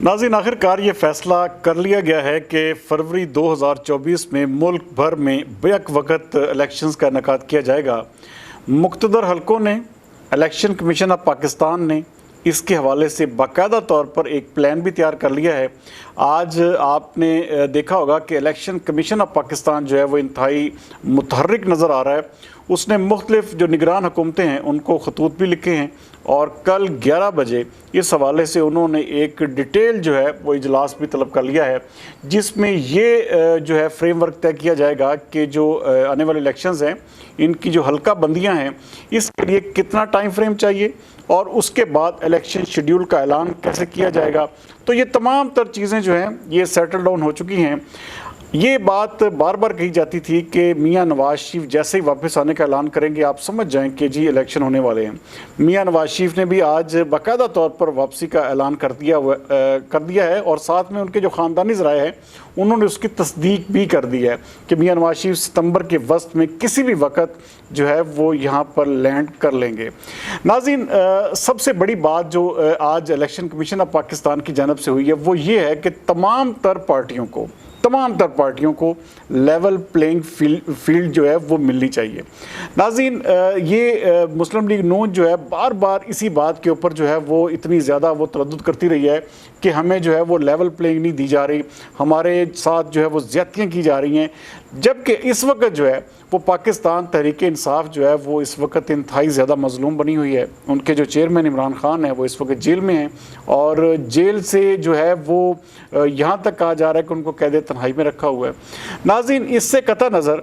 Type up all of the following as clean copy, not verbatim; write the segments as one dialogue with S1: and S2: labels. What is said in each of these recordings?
S1: नाज़रीन, आखिरकार ये फैसला कर लिया गया है कि फरवरी 2024 में मुल्क भर में बैक वक्त इलेक्शंस का इनेकाद किया जाएगा। मुख्तदर हलकों ने, इलेक्शन कमीशन ऑफ पाकिस्तान ने इसके हवाले से बाकायदा तौर पर एक प्लान भी तैयार कर लिया है। आज आपने देखा होगा कि इलेक्शन कमीशन ऑफ पाकिस्तान जो है वो इंतहाई मुतहर्रिक नज़र आ रहा है। उसने मुख्तलिफ जो निगरान हुकूमतें हैं उनको खतूत भी लिखे हैं और कल 11 बजे इस हवाले से उन्होंने एक डिटेल जो है वो इजलास भी तलब कर लिया है, जिसमें ये जो है फ्रेमवर्क तय किया जाएगा कि जो आने वाले इलेक्शंस हैं इनकी जो हल्का बंदियाँ हैं इसके लिए कितना टाइम फ्रेम चाहिए और उसके बाद इलेक्शन शेड्यूल का ऐलान कैसे किया जाएगा। तो ये तमाम तर चीज़ें जो हैं ये सेटल डाउन हो चुकी हैं। ये बात बार बार कही जाती थी कि मियां नवाज शरीफ जैसे ही वापस आने का ऐलान करेंगे आप समझ जाएं कि जी इलेक्शन होने वाले हैं। मियां नवाज शरीफ ने भी आज बाकायदा तौर पर वापसी का ऐलान कर दिया है और साथ में उनके जो ख़ानदानी ज़राए हैं उन्होंने उसकी तस्दीक भी कर दी है कि मियां नवाज शरीफ सितंबर के वस्त में किसी भी वक्त जो है वो यहाँ पर लैंड कर लेंगे। नाज़रीन, सबसे बड़ी बात जो आज इलेक्शन कमीशन ऑफ पाकिस्तान की जानब से हुई है वो ये है कि तमाम तर पार्टियों को लेवल प्लेइंग फील्ड जो है वो मिलनी चाहिए। नाज़रीन, ये मुस्लिम लीग नून जो है बार बार इसी बात के ऊपर जो है वो इतनी ज़्यादा वो तरद्दुद करती रही है कि हमें जो है वो लेवल प्लेइंग नहीं दी जा रही, हमारे साथ जो है वो ज़्यादतियाँ की जा रही हैं। जबकि इस वक्त जो है वो पाकिस्तान तहरीक इंसाफ जो है वो इस वक्त इंतहाई ज़्यादा मज़लूम बनी हुई है। उनके जो चेयरमैन इमरान खान है वो इस वक्त जेल में हैं और जेल से जो है वो यहाँ तक कहा जा रहा है कि उनको कैद तन्हाई में रखा हुआ है। नाज़रीन, इससे कतई नज़र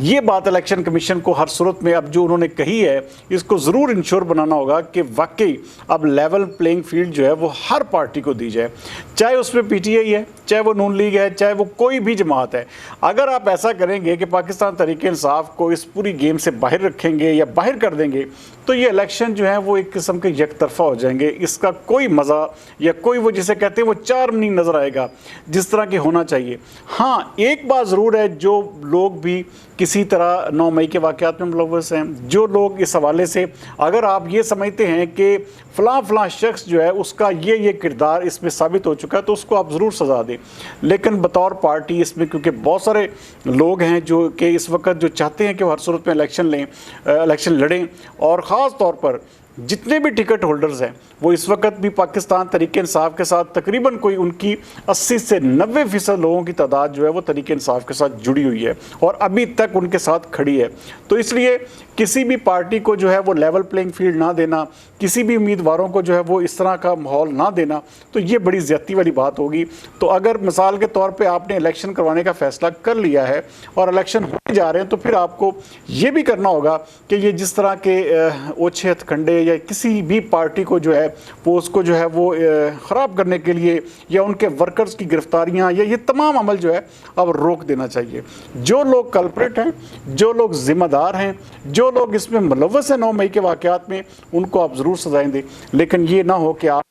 S1: ये बात इलेक्शन कमीशन को हर सूरत में अब जो उन्होंने कही है इसको ज़रूर इंश्योर बनाना होगा कि वाकई अब लेवल प्लेइंग फील्ड जो है वो हर पार्टी को दी जाए, चाहे उसमें पीटीआई है, चाहे वो नून लीग है, चाहे वो कोई भी जमात है। अगर आप ऐसा करेंगे कि पाकिस्तान तहरीक इंसाफ को इस पूरी गेम से बाहर रखेंगे या बाहर कर देंगे तो ये इलेक्शन जो है वो एक किस्म के यकतरफा हो जाएंगे। इसका कोई मज़ा या कोई वो जिसे कहते हैं वो चार्म नहीं नज़र आएगा जिस तरह के होना चाहिए। हाँ, एक बात ज़रूर है, जो लोग भी किसी तरह 9 मई के वाक़यात में मुलव्वस हैं, जो लोग इस हवाले से अगर आप ये समझते हैं कि फ़लाँ शख्स जो है उसका ये किरदार इसमें साबित हो चुका है तो उसको आप ज़रूर सज़ा दें। लेकिन बतौर पार्टी इसमें क्योंकि बहुत सारे लोग हैं जो कि इस वक्त जो चाहते हैं कि वो हर सूरत में इलेक्शन लड़ें और ख़ास तौर पर जितने भी टिकट होल्डर्स हैं वो इस वक्त भी पाकिस्तान तहरीक इंसाफ के साथ तकरीबन कोई उनकी 80 से 90% लोगों की तादाद जो है वो तहरीक इंसाफ के साथ जुड़ी हुई है और अभी तक उनके साथ खड़ी है। तो इसलिए किसी भी पार्टी को जो है वो लेवल प्लेइंग फील्ड ना देना, किसी भी उम्मीदवारों को जो है वो इस तरह का माहौल ना देना, तो ये बड़ी ज़्यादती वाली बात होगी। तो अगर मिसाल के तौर पे आपने इलेक्शन करवाने का फ़ैसला कर लिया है और इलेक्शन होने जा रहे हैं तो फिर आपको ये भी करना होगा कि ये जिस तरह के ओछे हथकंडे या किसी भी पार्टी को जो है वो उसको जो है वो ख़राब करने के लिए या उनके वर्कर्स की गिरफ्तारियां या ये तमाम अमल जो है अब रोक देना चाहिए। जो लोग कल्प्रेट हैं, जो लोग ज़िम्मेदार हैं, जो लोग इसमें मुलव्वस हैं 9 मई के वाक़यात में, उनको आप ज़रूर सजाएं दें। लेकिन ये ना हो कि आप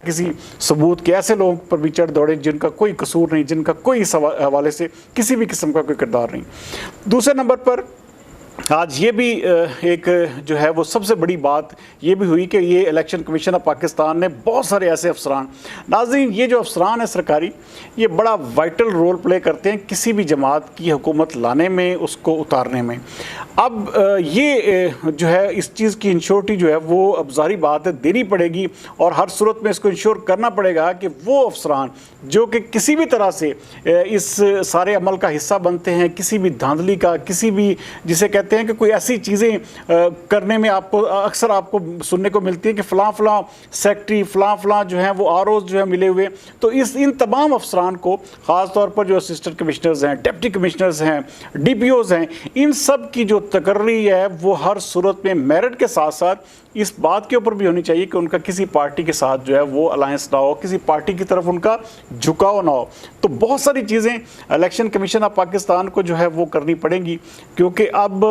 S1: किसी सबूत के ऐसे लोगों पर भी चढ़ दौड़े जिनका कोई कसूर नहीं, जिनका कोई हवाले से किसी भी किस्म का कोई किरदार नहीं। दूसरे नंबर पर आज ये भी एक जो है वो सबसे बड़ी बात ये भी हुई कि ये इलेक्शन कमीशन ऑफ पाकिस्तान ने बहुत सारे ऐसे अफसरान, नाज़रीन ये जो अफसरान है सरकारी, ये बड़ा वाइटल रोल प्ले करते हैं किसी भी जमात की हुकूमत लाने में, उसको उतारने में। अब ये जो है इस चीज़ की इंश्योरिटी जो है वो अब ज़ाहिर बात है देनी पड़ेगी और हर सूरत में इसको इंश्योर करना पड़ेगा कि वो अफसरान जो कि किसी भी तरह से इस सारे अमल का हिस्सा बनते हैं, किसी भी धांधली का, किसी भी जिसे कहते हैं कि कोई ऐसी चीज़ें करने में आपको अक्सर आपको सुनने को मिलती है कि फ़लाँ सेक्रेटरी फ़लाँ जो हैं वो आरओज़ जो है मिले हुए। तो इन तमाम अफसरान को ख़ास तौर पर जो असिस्टेंट कमिश्नर्स हैं, डिप्टी कमिश्नर्स हैं, डीपीओज़ हैं, इन सब की जो तकर्री है वो हर सूरत में मेरिट के साथ साथ इस बात के ऊपर भी होनी चाहिए कि उनका किसी पार्टी के साथ जो है वो अलायंस ना हो, किसी पार्टी की तरफ उनका झुकाव ना हो। तो बहुत सारी चीज़ें इलेक्शन कमीशन ऑफ पाकिस्तान को जो है वो करनी पड़ेंगी क्योंकि अब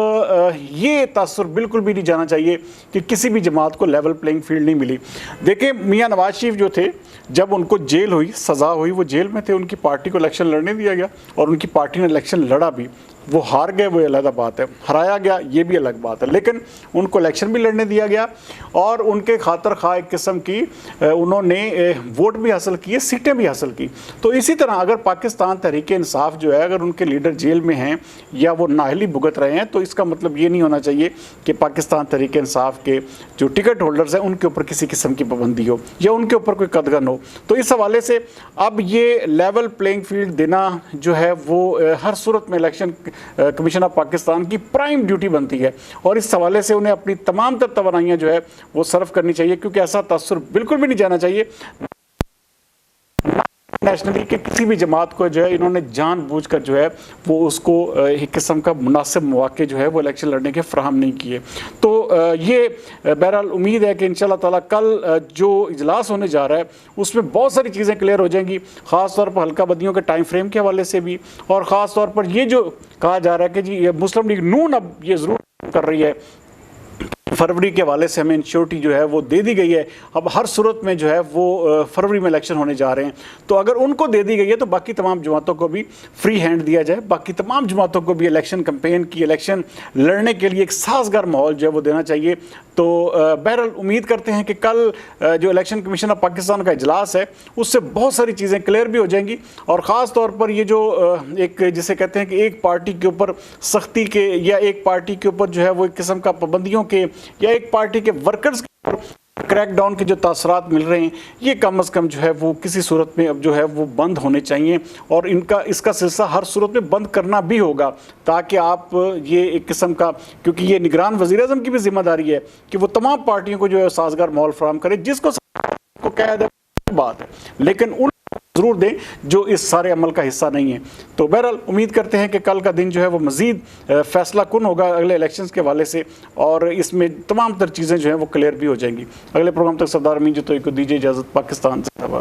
S1: ये तासुर बिल्कुल भी नहीं जाना चाहिए कि किसी भी जमात को लेवल प्लेइंग फील्ड नहीं मिली। देखें, मियां नवाज शरीफ जो थे जब उनको जेल हुई, सज़ा हुई, वो जेल में थे, उनकी पार्टी को इलेक्शन लड़ने दिया गया और उनकी पार्टी ने इलेक्शन लड़ा भी। वो हार गए, वो अलग बात है, हराया गया ये भी अलग बात है, लेकिन उनको इलेक्शन भी लड़ने दिया गया और उनके खातर खा एक किस्म की उन्होंने वोट भी हासिल किए, सीटें भी हासिल की। तो इसी तरह अगर पाकिस्तान तहरीक इंसाफ जो है, अगर उनके लीडर जेल में हैं या वो नाअहली भुगत रहे हैं, तो इसका मतलब ये नहीं होना चाहिए कि पाकिस्तान तहरीक इंसाफ के जो टिकट होल्डर्स हैं उनके ऊपर किसी किस्म की पाबंदी हो या उनके ऊपर कोई कदगन हो। तो इस हवाले से अब ये लेवल प्लेइंग फील्ड देना जो है वो हर सूरत में इलेक्शन कमीशन ऑफ पाकिस्तान की प्राइम ड्यूटी बनती है और इस हवाले से उन्हें अपनी तमाम तर तवानाइयाँ जो है वो सर्व करनी चाहिए, क्योंकि ऐसा तसर बिल्कुल भी नहीं जाना चाहिए नेशनली के किसी भी जमात को जो है इन्होंने जानबूझकर जो है वो उसको एक किस्म का मुनासिब मौके जो है वो इलेक्शन लड़ने के फ्राहम नहीं किए। तो ये बहरहाल उम्मीद है कि इंशाल्लाह ताला कल जो इजलास होने जा रहा है उसमें बहुत सारी चीज़ें क्लियर हो जाएंगी, ख़ास तौर पर हल्का बदियों के टाइम फ्रेम के हवाले से भी, और ख़ास तौर पर ये जो कहा जा रहा है कि जी ये मुस्लिम लीग नून अब ये ज़रूर कर रही है, फरवरी के हवाले से हमें इंश्योरिटी जो है वो दे दी गई है, अब हर सूरत में जो है वो फरवरी में इलेक्शन होने जा रहे हैं, तो अगर उनको दे दी गई है तो बाकी तमाम जमातों को भी फ्री हैंड दिया जाए, बाकी तमाम जमातों को भी इलेक्शन कैंपेन की, इलेक्शन लड़ने के लिए एक साजगार माहौल जो है वो देना चाहिए। तो बहरहाल उम्मीद करते हैं कि कल जो इलेक्शन कमीशन ऑफ पाकिस्तान का इजलास है उससे बहुत सारी चीज़ें क्लियर भी हो जाएंगी, और ख़ास तौर पर ये जो एक जिसे कहते हैं कि एक पार्टी के ऊपर सख्ती के या एक पार्टी के ऊपर जो है वो एक किस्म का पाबंदियों के या एक पार्टी के वर्कर्स के ऊपर क्रैकडाउन के जो तासरात मिल रहे हैं, ये कम अज़ कम जो है वो किसी सूरत में अब जो है वो बंद होने चाहिए, और इसका सिलसिला हर सूरत में बंद करना भी होगा, ताकि आप ये एक किस्म का, क्योंकि ये निगरान वज़ीर-ए-आज़म की भी जिम्मेदारी है कि वो तमाम पार्टियों को जो है साजगार माहौल फराहम करे, जिसको को कह दे बात है, लेकिन उन ज़रूर दें जो इस सारे अमल का हिस्सा नहीं है। तो बहरहाल उम्मीद करते हैं कि कल का दिन जो है वो मज़ीद फैसला कुन होगा अगले इलेक्शंस के हवाले से, और इसमें तमाम तर चीज़ें जो हैं वो क्लियर भी हो जाएंगी। अगले प्रोग्राम तक सरदार अमीन जो तो दीजिए इजाज़त। पाकिस्तान जिंदाबाद।